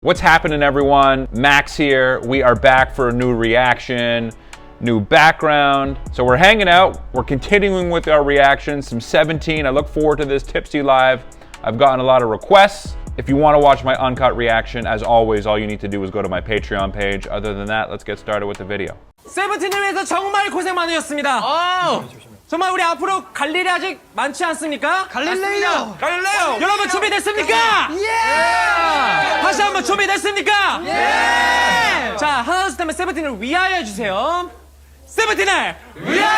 What's happening, everyone? Max here. We are back for a new reaction, new background. So we're hanging out. We're continuing with our reactions. Some 17. I look forward to this Tipsy Live. I've gotten a lot of requests. If you want to watch my uncut reaction, as always, all you need to do is go to my Patreon page. Other than that, let's get started with the video. 세븐틴을 위해서 정말 고생 많으셨습니다. 정말 우리 앞으로 갈 일이 아직 많지 않습니까? 갈릴레오! 여러분 준비됐습니까? 예! 다시 한번 준비됐습니까? 예! 자, 하나 둘 셋 하면 세븐틴을 위하여 해주세요. 세븐틴을 위하여!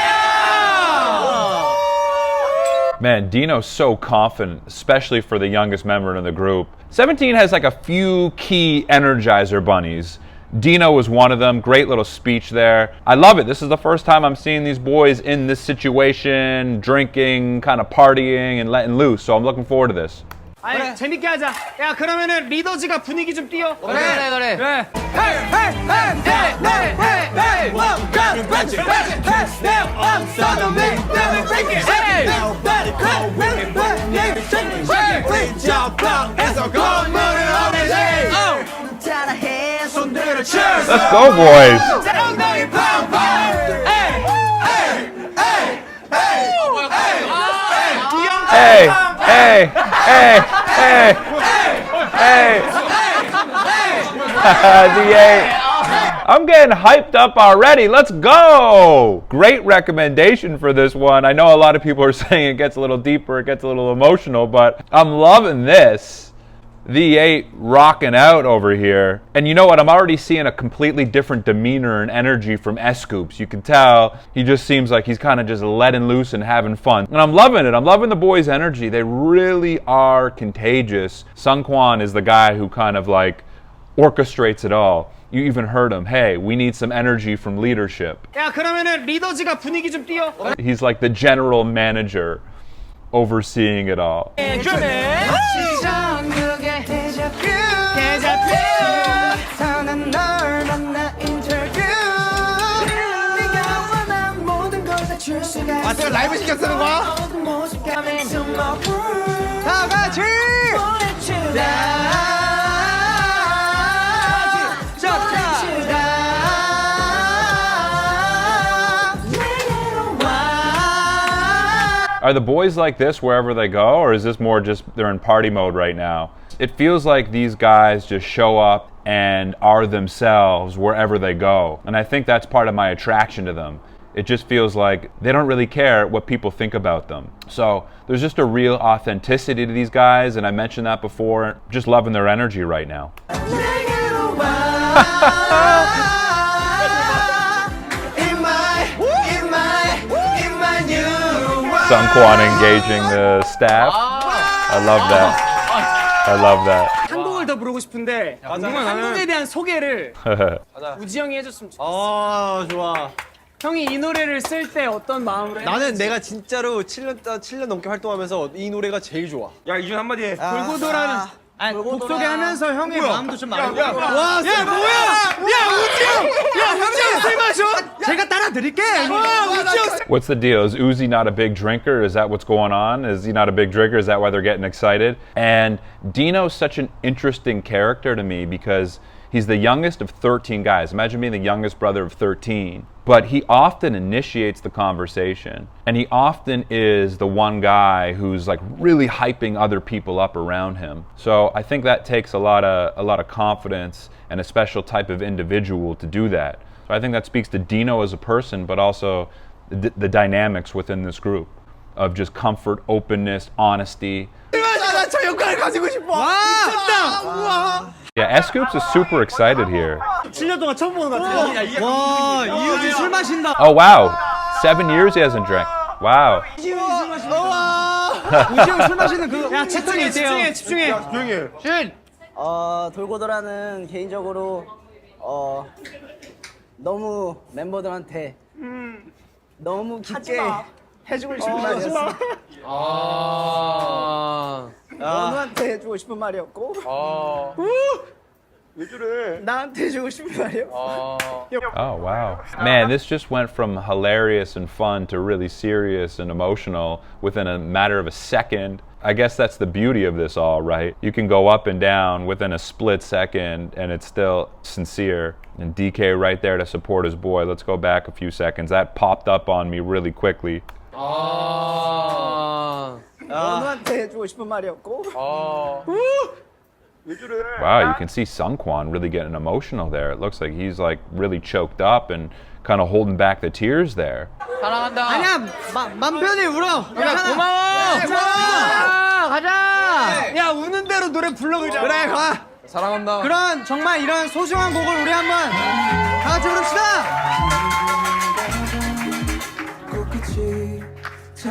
Man, Dino's so confident, especially for the youngest member in the group. 17 has like a few key energizer bunnies. Dino was one of them. Great little speech there. I love it. This is the first time I'm seeing these boys in this situation, drinking, kind of partying and letting loose. So I'm looking forward to this. 아니, 재밌게 하자. 야, 그러면은 리더즈가 분위기 좀 띄워. 그래. Let's go, boys. Hey, hey, hey, hey, hey. D8. I'm getting hyped up already. Let's go. Great recommendation for this one. I know a lot of people are saying it gets a little deeper, it gets a little emotional, but I'm loving this. The8 rocking out over here. And you know what? I'm already seeing a completely different demeanor and energy from S-Scoops. You can tell he just seems like he's kind of just letting loose and having fun. And I'm loving it. I'm loving the boys' energy. They really are contagious. Sungkwan is the guy who kind of like orchestrates it all. You even heard him. Hey, we need some energy from leadership. 야, 그러면은 리더즈가 분위기 좀 띄워. He's like the general manager overseeing it all. 아, 제가 라이브 시켜 쓰는 거야? 다 같이! Are the boys like this wherever they go, or is this more just they're in party mode right now? It feels like these guys just show up and are themselves wherever they go. And I think that's part of my attraction to them. It just feels like they don't really care what people think about them. So there's just a real authenticity to these guys, and I mentioned that before. Just loving their energy right now. Sungkwan engaging the staff. I love that. I love that. 한 곡을 더 부르고 싶은데 한국에 대한 소개를 우지 형이 해줬으면 좋겠어. 좋아. 형이 이 노래를 쓸 때 어떤 마음으로 해? 나는 내가 진짜로 7년 넘게 활동하면서 이 노래가 제일 좋아. 야, 이준 한마디 해. 돌고 도라는 곡 소개하면서 형의 마음도 좀 말해줘. 와, 야, 뭐야? 야, 우지 형! 야, 우지 형 술 마셔? 제가 따라 드릴게. 와, 우지 형. What's the deal? Is Uzi not a big drinker? Is that what's going on? Is he not a big drinker? Is that why they're getting excited? And Dino's such an interesting character to me because he's the youngest of 13 guys. Imagine being the youngest brother of 13. But he often initiates the conversation. And he often is the one guy who's like really hyping other people up around him. So I think that takes a lot of confidence and a special type of individual to do that. So I think that speaks to Dino as a person, but also the dynamics within this group of just comfort, openness, honesty. 저 역할을 가지고 싶어. 미쳤다. 우와. Yeah, S-Scoops is super excited here. 7년 동안 처음 보는 것 같아. 와, 이우지 술 마신다. Oh wow, 7 years he hasn't drank. Wow. 이우지 술 마신다. 우지 형 술 마시는 그. 야, 집중해. 조용히 해. 준. 돌고 도라는 개인적으로 너무 멤버들한테 너무 깊게 해주고 싶은 말이었어. 너한테 해주고 싶은 말이었고. 왜 저래? 나한테 해주고 싶은 말이요. Oh, wow. Man, this just went from hilarious and fun to really serious and emotional within a matter of a second. I guess that's the beauty of this all, right? You can go up and down within a split second and it's still sincere. And DK right there to support his boy. Let's go back a few seconds. That popped up on me really quickly. 원우한테 해주고 싶은 말이었고. Wow, you can see Sungkwan really getting emotional there. It looks like he's like really choked up and kind of holding back the tears there. 사랑한다. 아니야, 맘 편히 울어. 야, 고마워. 고마워. 가자. 야 우는 대로 노래 불러 그냥. 그래, 가. 사랑한다. 그런 정말 이런 소중한 곡을 우리 한번 다 같이 부릅시다.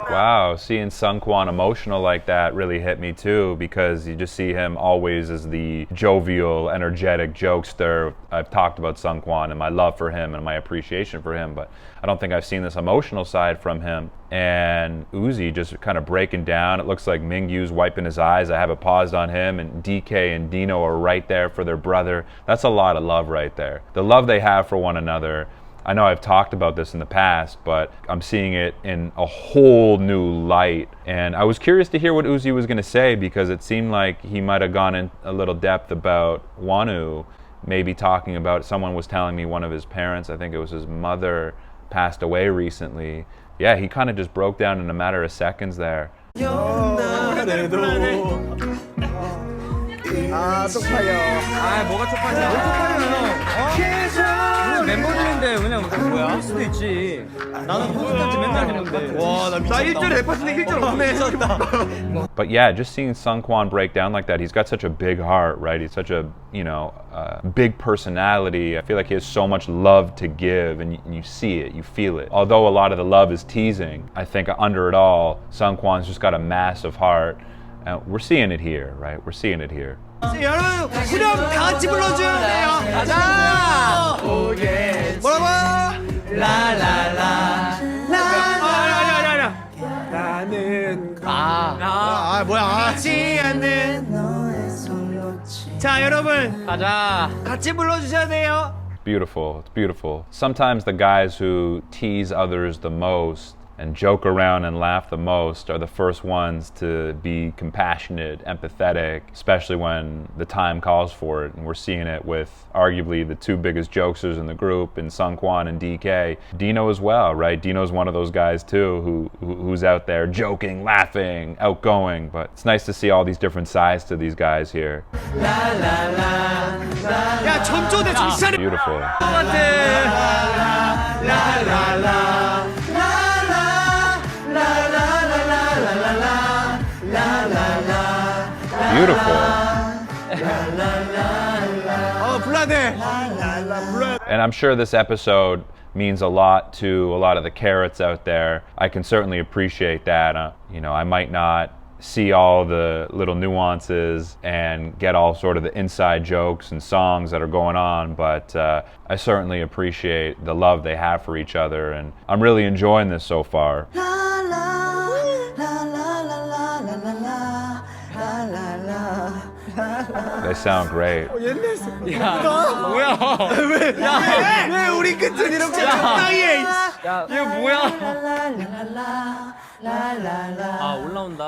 Wow, seeing Sungkwan emotional like that really hit me too, because you just see him always as the jovial, energetic jokester. I've talked about Sungkwan and my love for him and my appreciation for him, but I don't think I've seen this emotional side from him. And Uzi just kind of breaking down. It looks like Mingyu's wiping his eyes. I have it paused on him, and DK and Dino are right there for their brother. That's a lot of love right there. The love they have for one another. I know I've talked about this in the past, but I'm seeing it in a whole new light. And I was curious to hear what Uzi was going to say, because it seemed like he might have gone in a little depth about Wonu, maybe talking about, someone was telling me one of his parents, I think it was his mother, passed away recently. Yeah, he kind of just broke down in a matter of seconds there. 아, 쪽팔려. 아, 뭐가 쪽팔려? 멤버들인데 그냥 뭐야? 할 수도 있지. 나는 콘서트 맨날 했는데. 와, 나 1절 랩하시는데 1절 없네. But yeah, just seeing Sungkwan break down like that, he's got such a big heart, right? He's such a, big personality. I feel like he has so much love to give, and you see it, you feel it. Although a lot of the love is teasing, I think under it all, Sungkwan's just got a massive heart. And we're seeing it here, right? We're seeing it here. 여러분 후렴 다 같이 불러줘야 돼요. 가자. 뭐라고? 라라라. 아니야. 나는 뭐야? 하지 않는. 자 여러분 가자. 같이 불러주셔야 돼요. Beautiful, it's beautiful. Sometimes the guys who tease others the most and joke around and laugh the most are the first ones to be compassionate, empathetic, especially when the time calls for it. And we're seeing it with arguably the two biggest jokesters in the group, in Sungkwan and DK. Dino as well, right? Dino's one of those guys too who's out there joking, laughing, outgoing. But it's nice to see all these different sides to these guys here. 야 전조대 정신 차려. Beautiful. Beautiful. And I'm sure this episode means a lot to a lot of the carrots out there. I can certainly appreciate that. I might not see all the little nuances and get all sort of the inside jokes and songs that are going on, but I certainly appreciate the love they have for each other, and I'm really enjoying this so far. They sound great. 왜 우리 끝은 이렇게 적당해? 이거 뭐야? 아, 올라온다.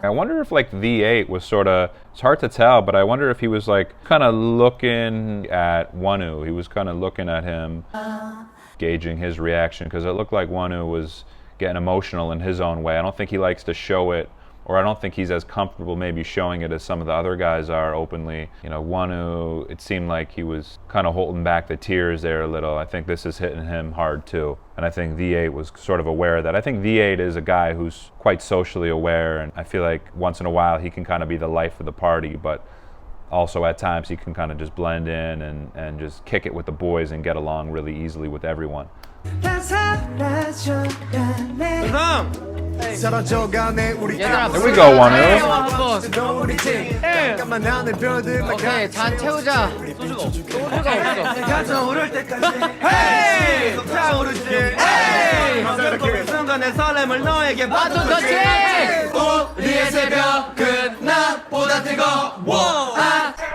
I wonder if like V8 was sort of, it's hard to tell, but I wonder if he was like kind of looking at Wonu. He was kind of looking at him, gauging his reaction, because it looked like Wonu was getting emotional in his own way. I don't think he likes to show it, or I don't think he's as comfortable maybe showing it as some of the other guys are openly. Wonu, it seemed like he was kind of holding back the tears there a little. I think this is hitting him hard too. And I think V8 was sort of aware of that. I think V8 is a guy who's quite socially aware, and I feel like once in a while he can kind of be the life of the party, but also at times he can kind of just blend in and just kick it with the boys and get along really easily with everyone. 얘들아, Here we go, Wonu. 오케이, 잔 채우자. 소주가 없어. 오를 때까지. 헤이! 오르지. 헤이! 그 순간의 설렘을 너에게 바톤 터치! 우리의 새벽은 낮보다 뜨거워.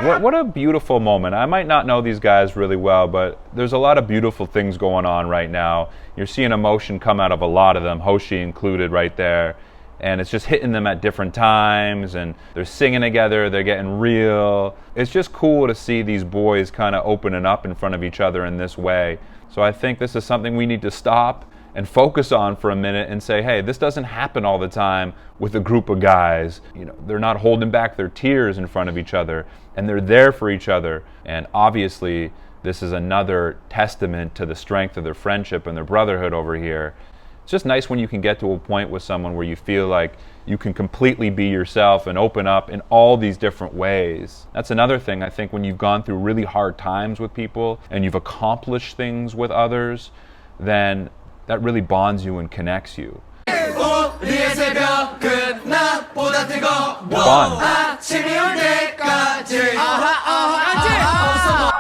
What a beautiful moment. I might not know these guys really well, but there's a lot of beautiful things going on right now. You're seeing emotion come out of a lot of them, Hoshi included right there. And it's just hitting them at different times, and they're singing together, they're getting real. It's just cool to see these boys kind of opening up in front of each other in this way. So I think this is something we need to stop and focus on for a minute and say, hey, this doesn't happen all the time with a group of guys. You know, they're not holding back their tears in front of each other, and they're there for each other. And obviously, this is another testament to the strength of their friendship and their brotherhood over here. It's just nice when you can get to a point with someone where you feel like you can completely be yourself and open up in all these different ways. That's another thing, I think, when you've gone through really hard times with people and you've accomplished things with others, then that really bonds you and connects you. Fun.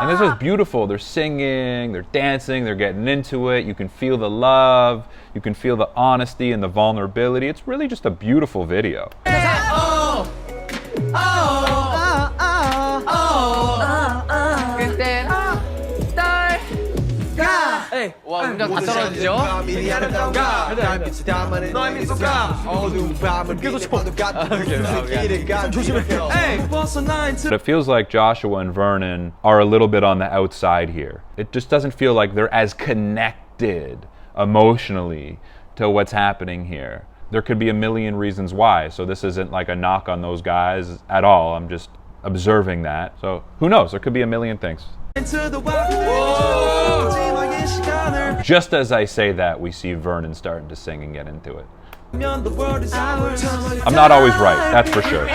And this is beautiful. They're singing, they're dancing, they're getting into it. You can feel the love, you can feel the honesty and the vulnerability. It's really just a beautiful video. 와, 음정 다 떨어지죠? But it feels like Joshua and Vernon are a little bit on the outside here. It just doesn't feel like they're as connected emotionally to what's happening here. There could be a million reasons why, so this isn't like a knock on those guys at all. I'm just observing that. So who knows? There could be a million things. Just as I say that, we see Vernon starting to sing and get into it. I'm not always right, that's for sure.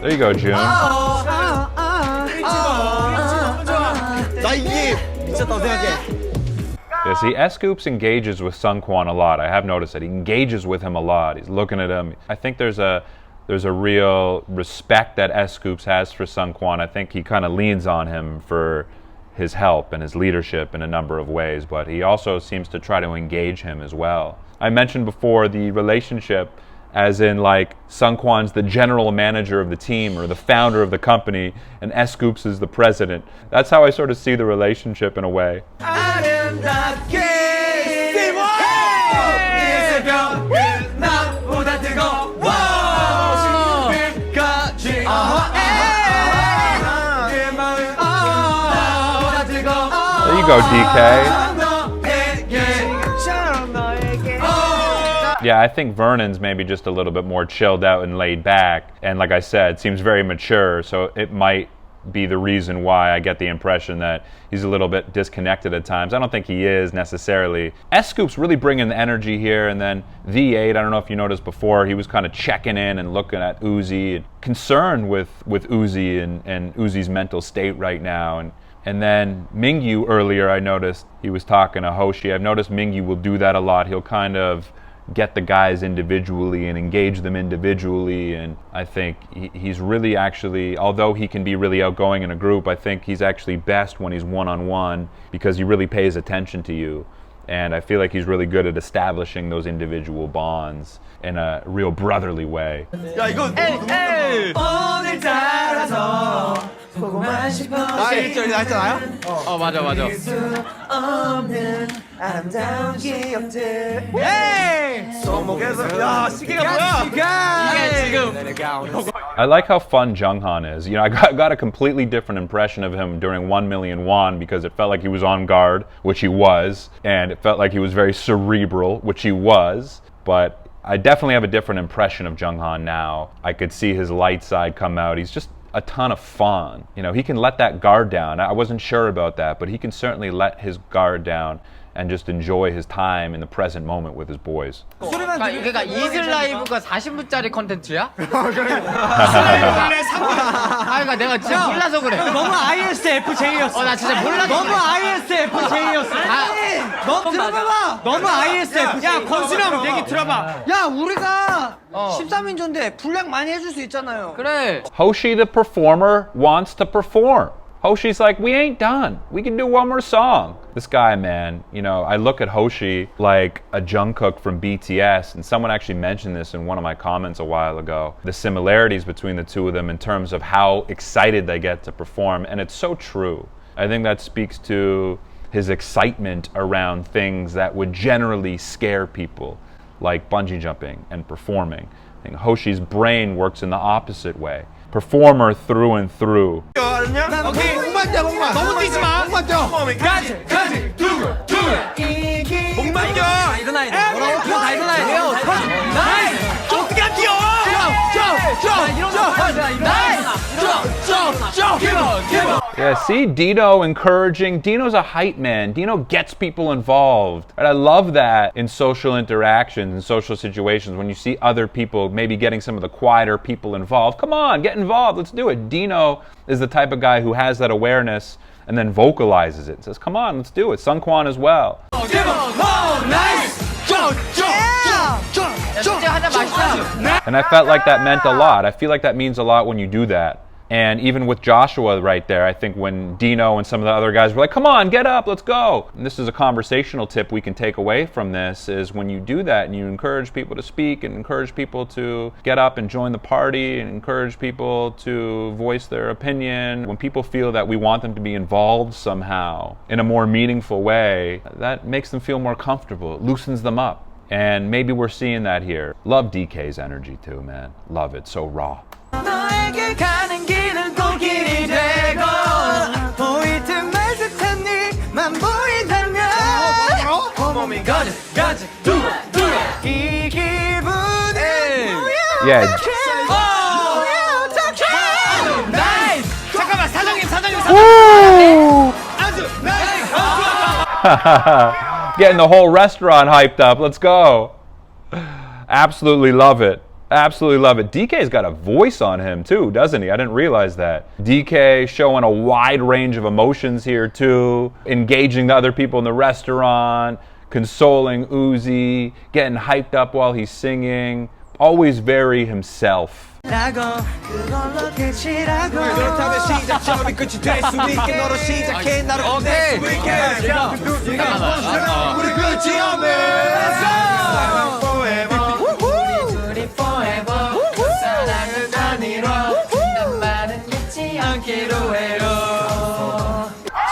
There you go, June. Yeah, see, S-Scoops engages with Sungkwan a lot. I have noticed that he engages with him a lot. He's looking at him. I think there's a real respect that S-Scoops has for Sungkwan. I think he kind of leans on him for his help and his leadership in a number of ways, but he also seems to try to engage him as well. I mentioned before the relationship, as in like Sungkwan's the general manager of the team or the founder of the company, and S-Scoops is the president. That's how I sort of see the relationship in a way. There you go, DK. Yeah, I think Vernon's maybe just a little bit more chilled out and laid back. And like I said, seems very mature, so it might be the reason why I get the impression that he's a little bit disconnected at times. I don't think he is necessarily. S-Scoop's really bringing the energy here, and then V8, I don't know if you noticed before, he was kind of checking in and looking at Uzi, and concerned with Uzi and Uzi's mental state right now. And then Mingyu earlier, I noticed he was talking to Hoshi. I've noticed Mingyu will do that a lot. He'll kind of get the guys individually and engage them individually, and I think he's really actually, although he can be really outgoing in a group, I think he's actually best when he's one-on-one because he really pays attention to you, and I feel like he's really good at establishing those individual bonds in a real brotherly way. 맞아. I like how fun Junghan is. You know, I got a completely different impression of him during 1 Million Won because it felt like he was on guard, which he was, and it felt like he was very cerebral, which he was, but I definitely have a different impression of Junghan now. I could see his light side come out. He's just a ton of fun. You know, he can let that guard down. I wasn't sure about that, but he can certainly let his guard down and just enjoy his time in the present moment with his boys. 그러니까 이슬 라이브가 40분짜리 컨텐츠야? 그러니까 내가 진짜 몰라서 그래. 너무 ISFJ였어. 나 진짜 몰라서 너무 ISFJ였어. 너 들어봐봐. 너무 ISFJ. 야, 권수령 얘기 들어봐. 야, 우리가 우리가 13인조인데 분량 많이 해줄 수 있잖아요. 그래. Hoshi the performer wants to perform. Hoshi's like, we ain't done. We can do one more song. This guy, man, you know, I look at Hoshi like a Jungkook from BTS, and someone actually mentioned this in one of my comments a while ago. The similarities between the two of them in terms of how excited they get to perform, and it's so true. I think that speaks to his excitement around things that would generally scare people, like bungee jumping and performing. I think Hoshi's brain works in the opposite way. Performer through and through. 오케이. 너무 뛰지 마. 가지. 두근. 목 말려. 일어나야 돼. 뭐라고? 다 일어나야 돼요. 나이스. 어떻게 안 뛰어? Yeah, see, Dino encouraging. Dino's a hype man. Dino gets people involved. And I love that in social interactions, in social situations, when you see other people maybe getting some of the quieter people involved. Come on, get involved. Let's do it. Dino is the type of guy who has that awareness and then vocalizes it. Says, come on, let's do it. Sungkwan as well. And I felt like that meant a lot. I feel like that means a lot when you do that. And even with Joshua right there, I think when Dino and some of the other guys were like, come on, get up, let's go. And this is a conversational tip we can take away from this, is when you do that and you encourage people to speak and encourage people to get up and join the party and encourage people to voice their opinion, when people feel that we want them to be involved somehow in a more meaningful way, that makes them feel more comfortable. It loosens them up. And maybe we're seeing that here. Love DK's energy too, man. Love it. So raw. 너에게 가는 길은 꽃길이 되고 보일 틈을 듯한 네만 보인다면 몸이 가지 이 기분은 Yeah. 나이스. 잠깐만, 사장님. 아주 나이스. Getting the whole restaurant hyped up. Let's go. Absolutely love it. Absolutely love it. DK's got a voice on him too, doesn't he? I didn't realize that. DK showing a wide range of emotions here too, engaging the other people in the restaurant, consoling Uzi, getting hyped up while he's singing. Always very himself. 그렇다면 시작점이 끝이 될 수 있게 너로 시작해 나를 끝낼 수 있게 우리 끝이 우리 forever 사랑을 단위로 말은 잊지 않기로 해요.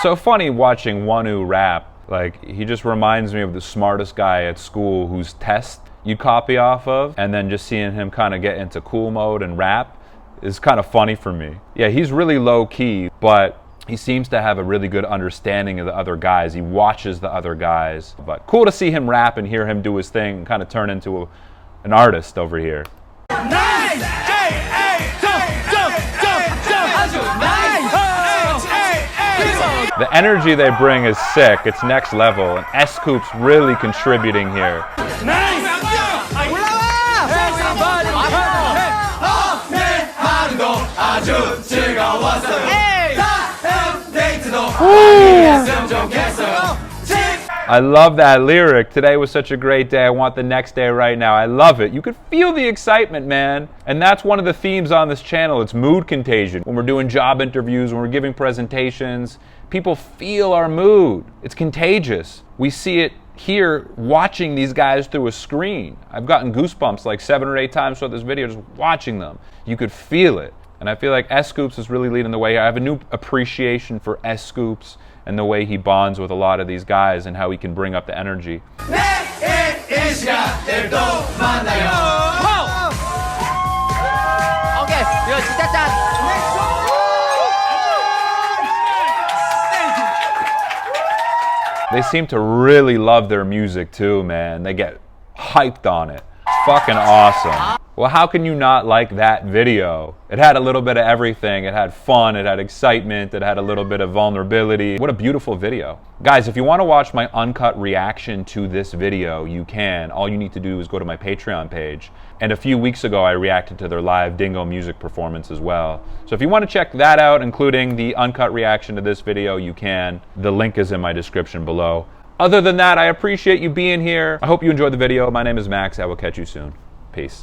So funny watching Wonu rap. Like, he just reminds me of the smartest guy at school whose test you copy off of, and then just seeing him kind of get into cool mode and rap is kind of funny for me. Yeah, he's really low key, but he seems to have a really good understanding of the other guys. He watches the other guys. But cool to see him rap and hear him do his thing and kind of turn into an artist over here. Nice! The energy they bring is sick. It's next level, and S-Coop's really contributing here. I love that lyric. Today was such a great day. I want the next day right now. I love it. You could feel the excitement, man. And that's one of the themes on this channel. It's mood contagion. When we're doing job interviews, when we're giving presentations, people feel our mood. It's contagious. We see it here watching these guys through a screen. I've gotten goosebumps like 7 or 8 times throughout this video just watching them. You could feel it. And I feel like S-Scoops is really leading the way. I have a new appreciation for S-Scoops and the way he bonds with a lot of these guys and how he can bring up the energy. 오케이, 이거 진짜 짠. They seem to really love their music too, man. They get hyped on it. It's fucking awesome. Well, how can you not like that video? It had a little bit of everything. It had fun, it had excitement, it had a little bit of vulnerability. What a beautiful video. Guys, if you want to watch my uncut reaction to this video, you can. All you need to do is go to my Patreon page. And a few weeks ago, I reacted to their live Dingo music performance as well. So if you want to check that out, including the uncut reaction to this video, you can. The link is in my description below. Other than that, I appreciate you being here. I hope you enjoyed the video. My name is Max. I will catch you soon. Peace.